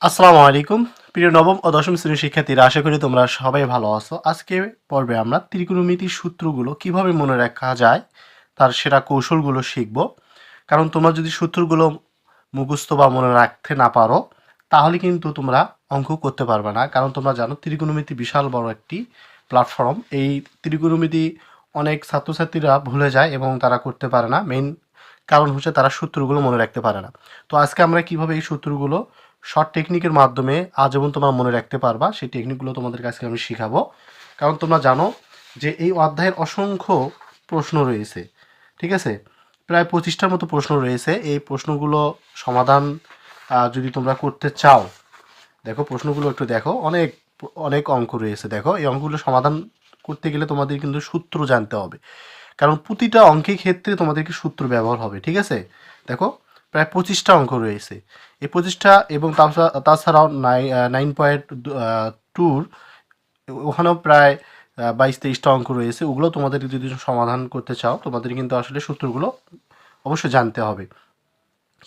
আসসালামু আলাইকুম প্রিয় নবম ও দশম শ্রেণীর শিক্ষার্থীরা, আশা করি তোমরা সবাই ভালো আছো। আজকে পর্বে আমরা ত্রিকোণমিতির সূত্রগুলো কিভাবে মনে রাখা যায় তার সেরা কৌশলগুলো শিখব। কারণ তোমরা যদি সূত্রগুলো মুখস্থ বা মনে রাখতে না পারো তাহলে কিন্তু তোমরা অঙ্ক করতে পারবে না। কারণ তোমরা জানো ত্রিকোণমিতি বিশাল বড় একটি প্ল্যাটফর্ম। এই ত্রিকোণমিতি অনেক ছাত্রছাত্রীরা ভুলে যায় এবং তারা করতে পারে না। মেইন কারণ হচ্ছে তারা সূত্রগুলো মনে রাখতে পারে না। তো আজকে আমরা কিভাবে এই সূত্রগুলো শর্ট টেকনিকের মাধ্যমে আজীবন তোমরা মনে রাখতে পারবা সেই টেকনিকগুলো তোমাদের কাছে আমি শিখাবো। কারণ তোমরা জানো যে এই অধ্যায়ের অসংখ্য প্রশ্ন রয়েছে, ঠিক আছে? প্রায় 25টার মতো প্রশ্ন রয়েছে। এই প্রশ্নগুলো সমাধান যদি তোমরা করতে চাও, দেখো প্রশ্নগুলো একটু দেখো, অনেক অনেক অঙ্ক রয়েছে। দেখো এই অঙ্কগুলো সমাধান করতে গেলে তোমাদের কিন্তু সূত্র জানতে হবে, কারণ প্রতিটা অঙ্কের ক্ষেত্রে তোমাদেরকে সূত্র ব্যবহার হবে, ঠিক আছে? দেখো প্রায় 25টা অঙ্ক রয়েছে। এই 25টা এবং তাছাড়াও 9.2 ওখানেও প্রায় 22-23টা অঙ্ক রয়েছে। ওগুলো তোমাদের যদি সমাধান করতে চাও তোমাদের কিন্তু আসলে সূত্রগুলো অবশ্যই জানতে হবে।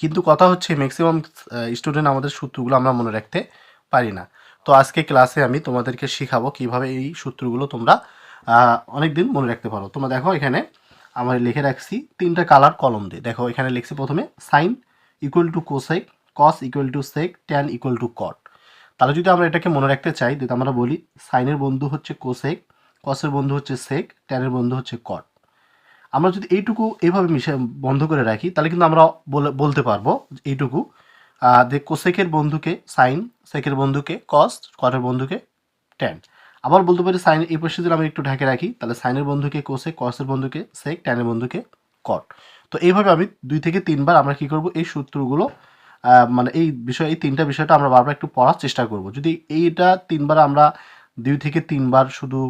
কিন্তু কথা হচ্ছে ম্যাক্সিমাম স্টুডেন্ট আমাদের সূত্রগুলো আমরা মনে রাখতে পারি না। তো আজকে ক্লাসে আমি তোমাদেরকে শেখাবো কিভাবে এই সূত্রগুলো তোমরা অনেক দিন মনে রাখতে পারো। তোমরা দেখো এখানে আমার লিখে রাখছি 3টা কালার কলম দিয়ে। দেখো এখানে লিখছি প্রথমে sine equal to cosec, cos equal to sec, tan equal to cot. তাহলে যদি আমরা এটাকে মনে রাখতে চাই, যদি আমরা বলি সাইনের বন্ধু হচ্ছে কোসেক, কসের বন্ধু হচ্ছে সেক, ট্যানের বন্ধু হচ্ছে কট। আমরা যদি এইটুকু এইভাবে বন্ধ করে রাখি তাহলে কিন্তু আমরা বলতে পারবো এইটুকু যে কোসেকের বন্ধুকে সাইন, সেকের বন্ধুকে কস, কটের বন্ধুকে ট্যান। আবার বলতে পারি সাইন এই পাশে যদি আমি একটু ঢেকে রাখি তাহলে সাইনের বন্ধুকে কোসেক, কসের বন্ধুকে সেক, ট্যানের বন্ধুকে কট। তো এইভাবে আমি 2 থেকে 3বার আমরা কি করব এই সূত্রগুলো মানে এই বিষয়, এই 3টা বিষয়টা আমরা বারবার একটু পড়ার চেষ্টা করব। যদি এইটা 3বার আমরা 2 থেকে 3বার শুধু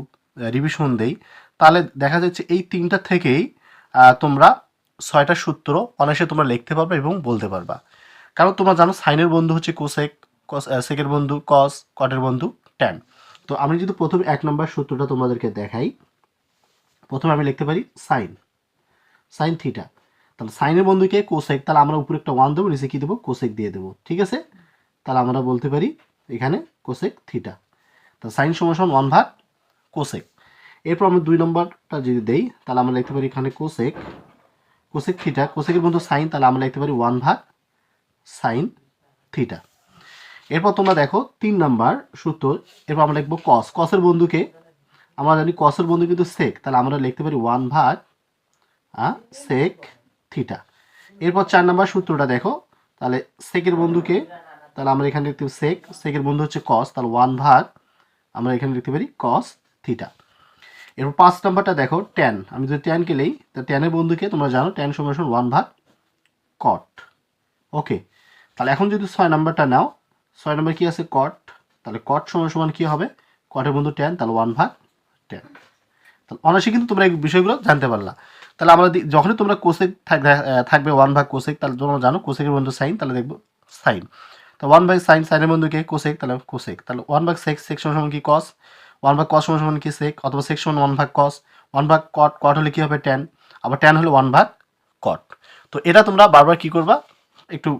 রিভিশন দেই তাহলে দেখা যাচ্ছে এই 3টা থেকেই তোমরা 6টা সূত্র অনায়াসে তোমরা লিখতে পারবে এবং বলতে পারবা। কারণ তোমরা জানো সাইনের বন্ধু হচ্ছে কোসেক, সেকের বন্ধু কস, কটের বন্ধু ট্যান। তো আমি যদি প্রথমে 1 নম্বর সূত্রটা তোমাদেরকে দেখাই, প্রথমে আমি লিখতে পারি সাইন, সাইন থিটা। তাহলে সাইনের বন্ধুকে কোসেক, তাহলে আমরা উপরে একটা 1 দেবো, নিচে কি দেবো কোসেক দিয়ে দেবো, ঠিক আছে? তাহলে আমরা বলতে পারি এখানে কোসেক থিটা। তাহলে সাইন সমান 1 ভাগ কোসেক। এরপর আমরা 2 নম্বরটা যদি দেই তাহলে আমরা লিখতে পারি এখানে কোসেক, কোসেক থিটা, কোসেকের বন্ধু সাইন, তাহলে আমরা লিখতে পারি 1 ভাগ সাইন থিটা। এরপর তোমরা দেখো 3 নাম্বার সূত্র, এরপর আমরা লিখবো কস, কসের বন্ধুকে আমরা জানি কসের বন্ধু কিন্তু সেক, তাহলে আমরা লিখতে পারি 1 ভাগ সেক থিটা। এরপর 4 নাম্বার সূত্রটা দেখো, তাহলে সেকের বন্ধুকে, তাহলে আমরা এখানে লিখতে পারি সেক, সেকের বন্ধু হচ্ছে কস, তাহলে 1 ভাগ আমরা এখানে লিখতে পারি কস থিটা। এরপর 5 নাম্বারটা দেখো ট্যান, আমি যদি ট্যানকে নেই তা ট্যানের বন্ধুকে তোমরা জানো ট্যান সমান 1 ভাগ কট। ওকে, তাহলে এখন যদি 6 নাম্বারটা নাও, 6 নাম্বার কি আছে কট, তাহলে কট সমান কি হবে, কটের বন্ধু ট্যান, তাহলে 1 ভাগ ট্যান। তাহলে অনায়াসে কিন্তু তোমরা এই বিষয়গুলো জানতে পারলা। তাহলে আমরা যখনই তোমরা কোসেক থাকবে 1 ভাগ কোসেক, তাহলে তোমরা জানো কোসেকের বন্ধু সাইন, তাহলে দেখবো সাইন। তো 1 ভাগ সাইন, সাইনের বন্ধুকে কোসেক, তাহলে কোসেক। তাহলে 1 ভাগ সেক, সেক সমান কি কস, 1 ভাগ কস সমান কি সেক, অথবা সেক সমান 1 ভাগ কস, 1 ভাগ কট, কট হলে কি হবে ট্যান, আবার ট্যান হলে 1 ভাগ কট। তো এটা তোমরা বারবার কি করবা, একটু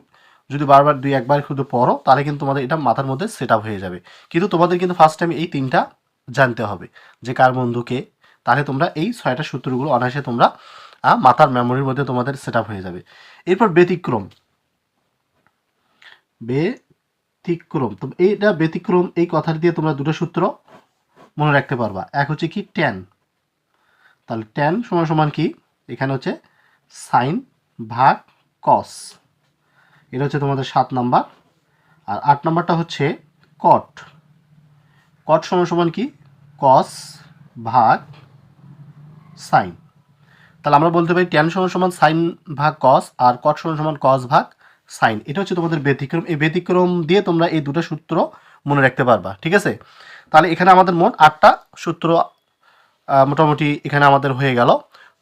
যদি বারবার 2-1বার শুধু পড়ো তাহলে কিন্তু তোমাদের এটা মাথার মধ্যে সেট আপ হয়ে যাবে। কিন্তু তোমাদের কিন্তু ফার্স্ট টাইম এই 3টা জানতে হবে যে কার বন্ধুকে, তাহলে তোমরা এই 6টা সূত্রগুলো অনায়াসে তোমরা মাথার মেমোরির মধ্যে তোমাদের সেট আপ হয়ে যাবে। এরপর ব্যতিক্রম, ব্যতিক্রম, তো এইটা ব্যতিক্রম এই কথাটা দিয়ে তোমরা 2টো সূত্র মনে রাখতে পারবা। এক হচ্ছে কি ট্যান, তাহলে ট্যান সমান কি, এখানে হচ্ছে সাইন ভাগ কস, এটা হচ্ছে তোমাদের 7 নাম্বার। আর 8 নাম্বারটা হচ্ছে কট, কট সমান কি কস ভাগ সাইন। তাহলে আমরা বলতে পারি ট্যান সমান সাইন ভাগ কস, আর কট সমান কস ভাগ সাইন। এটা হচ্ছে তোমাদের ব্যতিক্রম। এই ব্যতিক্রম দিয়ে তোমরা এই 2টো সূত্র মনে রাখতে পারবা, ঠিক আছে? তাহলে এখানে আমাদের মোট 8টা সূত্র মোটামুটি এখানে আমাদের হয়ে গেল।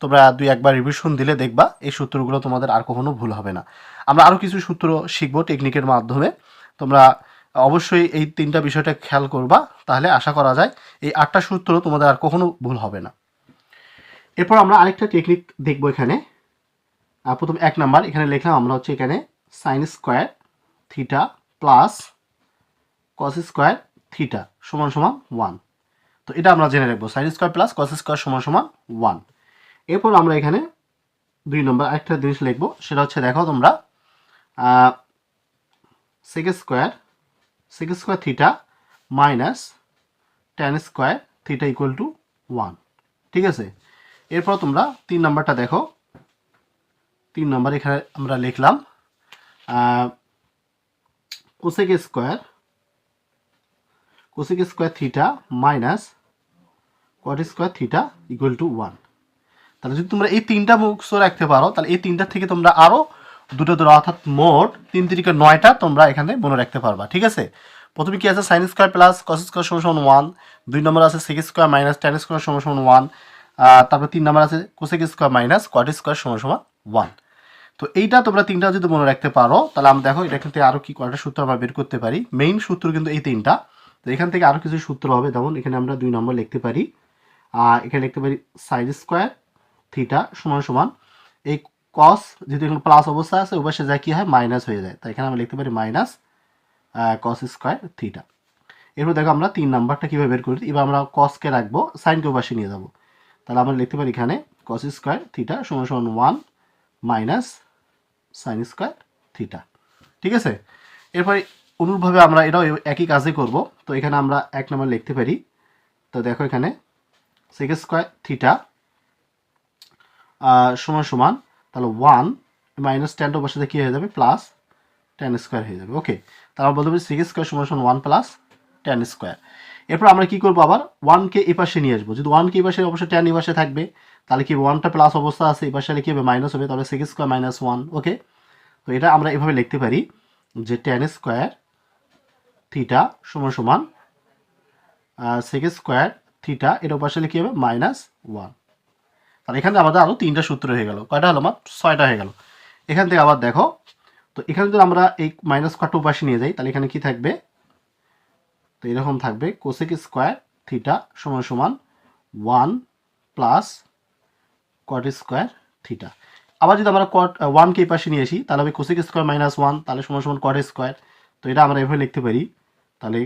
তোমরা 2-1বার রিভিশন দিলে দেখবা এই সূত্রগুলো তোমাদের আর কখনো ভুল হবে না। আমরা আরও কিছু সূত্র শিখবো টেকনিকের মাধ্যমে। তোমরা অবশ্যই এই 3টা বিষয়টা খেয়াল করবা, তাহলে আশা করা যায় এই 8টা সূত্র তোমাদের আর কখনো ভুল হবে না। এরপর আমরা আরেকটা টেকনিক দেখবো এখানে। প্রথম 1 নাম্বার এখানে লিখলাম আমরা হচ্ছে এখানে sine square theta plus cos square theta সমান সমান 1। তো এটা আমরা জেনে রাখবো, sign square plus cos square সমান সমান 1। এরপর আমরা এখানে 2 নম্বর একটা জিনিস লিখবো, সেটা হচ্ছে দেখো তোমরা sec square theta minus tan square theta equal to 1। ঠিক আছে, এরপর তোমরা 3 নম্বরটা দেখো। 3 নম্বর এখানে আমরা লিখলাম cosec square theta minus cot square theta equal to 1। তাহলে যদি তোমরা এই 3টা মুখস্থ রাখতে পারো, তাহলে এই 3টার থেকে তোমরা আরও দুটো অর্থাৎ মোট 3 3 9টা তোমরা এখানে মনে রাখতে পারবা। ঠিক আছে, প্রথমে কি আছে, sine square plus cos square সমান সমান 1। 2 নম্বর আছে sec square minus tan square সমান সমান 1। তারপর 3 নম্বর আছে cosec square minus cot square সমান সমান 1। তো এইটা তোমরা 3টা যদি মনে রাখতে পারো, তাহলে আমরা দেখো এটা কিন্তু আরও কি কয়টা সূত্র আমরা বের করতে পারি। মেইন সূত্র কিন্তু এই 3টা। তো এখান থেকে আরও কিছু সূত্র হবে, যেমন এখানে আমরা 2 নম্বর লিখতে পারি, এখানে লিখতে পারি সাইন স্কোয়ার থিটা সমান সমান এই কস, যেহেতু এখানে প্লাস অবস্থা আছে ওই পাশে যায় কি হয়, মাইনাস হয়ে যায়। তাই এখানে আমরা লিখতে পারি মাইনাস কস স্কোয়ার থিটা। এরপর দেখো আমরা 3 নাম্বারটা কীভাবে বের করি। এবার আমরা কসকে রাখবো, সাইনকে পাশে নিয়ে যাবো। তাহলে আমরা লিখতে পারি এখানে কস স্কোয়ার থিটা সমান সমান 1 মাইনাস সাইন স্কোয়ার থিটা। ঠিক আছে, এরপরে অনুরূপভাবে আমরা এটাও একই কাজে করব। তো এখানে আমরা 1 নম্বর লিখতে পারি। তো দেখো এখানে সেক স্কোয়ার থিটা সমান সমান তাহলে 1 মাইনাস ট্যানটা বসাতে কী হয়ে যাবে, প্লাস ট্যান স্কোয়ার হয়ে যাবে। ওকে, তাহলে বলতে পারি সেক স্কোয়ার সমান সমান 1 প্লাস ট্যান স্কোয়ার। এরপর আমরা কী করবো, আবার 1কে এই পাশে নিয়ে আসবো। যদি 1কে এই পাশে, অবশ্যই ট্যান এই পাশে থাকবে, তাহলে কি 1টা প্লাস অবস্থা আছে, এই পাশে কী হবে, মাইনাস হবে, তাহলে সেক স্কোয়ার মাইনাস 1। ওকে, তো এটা আমরা এভাবে লিখতে পারি যে ট্যান স্কোয়ার থিটা সমান সমান সেক স্কোয়ার থিটা, এটা পাশে কী হবে, মাইনাস 1। তাহলে এখানে আমাদের আরও 3টা সূত্র হয়ে গেল। কয়টা হলো, আমার 6টা হয়ে গেল। এখান থেকে আবার দেখো, তো এখানে যদি আমরা এই মাইনাস কটটা পাশে নিয়ে যাই, তাহলে এখানে কি থাকবে, তো এরকম থাকবে কোসেক স্কোয়ার থিটা সমান সমান 1 প্লাস কট স্কোয়ার থিটা। আবার যদি আমরা কট 1কে এই পাশে নিয়ে আসি, তাহলে হবে কোসেক স্কোয়ার মাইনাস 1, তাহলে সমান সমান কট স্কোয়ার। তো এটা আমরা এভাবে লিখতে পারি, তাহলে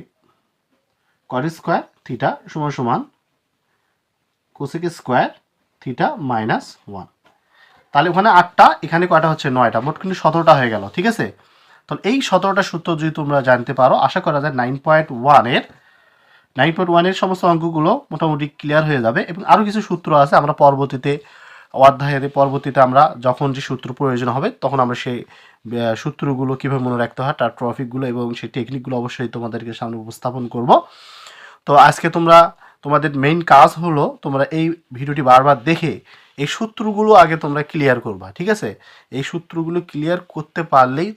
কট স্কোয়ার থিটা সমান সমান কোসেক স্কোয়ার থিটা মাইনাস 1। তাহলে ওখানে 8টা, এখানে কয়টা হচ্ছে 9টা, মোট কিন্তু 17টা হয়ে গেল। ঠিক আছে, তো এই 17টা সূত্র যদি তোমরা জানতে পারো, আশা করা যায় 9.1-এর সমস্ত অঙ্কগুলো মোটামুটি ক্লিয়ার হয়ে যাবে। এবং আরও কিছু সূত্র আছে, আমরা পরবর্তীতে পরবর্তীতে আমরা যখন যে সূত্র প্রয়োজন হবে, তখন আমরা সেই সূত্রগুলো কীভাবে মনে রাখতে হয়, তার টপিকগুলো এবং সেই টেকনিকগুলো অবশ্যই তোমাদেরকে সামনে উপস্থাপন করব। তো আজকে তোমাদের মেইন কাজ হলো, তোমরা এই ভিডিওটি বারবার দেখে এই সূত্রগুলো আগে তোমরা ক্লিয়ার করবা। ঠিক আছে, এই সূত্রগুলো ক্লিয়ার করতে পারলেই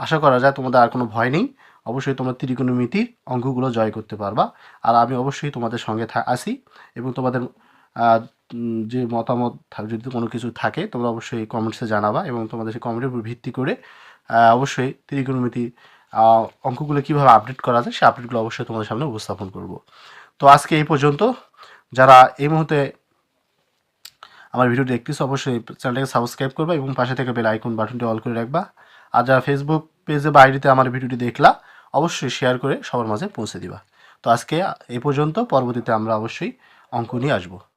আশা করা যায় তোমাদের আর কোনো ভয় নেই, অবশ্যই তোমরা ত্রিকোণমিতির অঙ্কগুলো জয় করতে পারবা। আর আমি অবশ্যই তোমাদের সঙ্গে আসি, এবং তোমাদের যে মতামত যদি কোনো কিছু থাকে, তোমরা অবশ্যই কমেন্টসে জানাবা, এবং তোমাদের সেই কমেন্টের উপর ভিত্তি করে অবশ্যই ত্রিকোণমিতি অঙ্কগুলো কীভাবে আপডেট করা যায়, সেই আপডেটগুলো অবশ্যই তোমাদের সামনে উপস্থাপন করব। তো আজকে এই পর্যন্ত। যারা এই মুহূর্তে আমার ভিডিওটি দেখতেছো, অবশ্যই চ্যানেলটাকে সাবস্ক্রাইব করবা এবং পাশে থেকে বেল আইকন বাটনটি অল করে রাখবা। আর যারা ফেসবুক পেজে বা আইডিতে আমার ভিডিওটি দেখলা, অবশ্যই শেয়ার করে সবার মাঝে পৌঁছে দিবা। তো আজকে এই পর্যন্ত, পরবর্তীতে আমরা অবশ্যই অঙ্ক নিয়ে আসবো।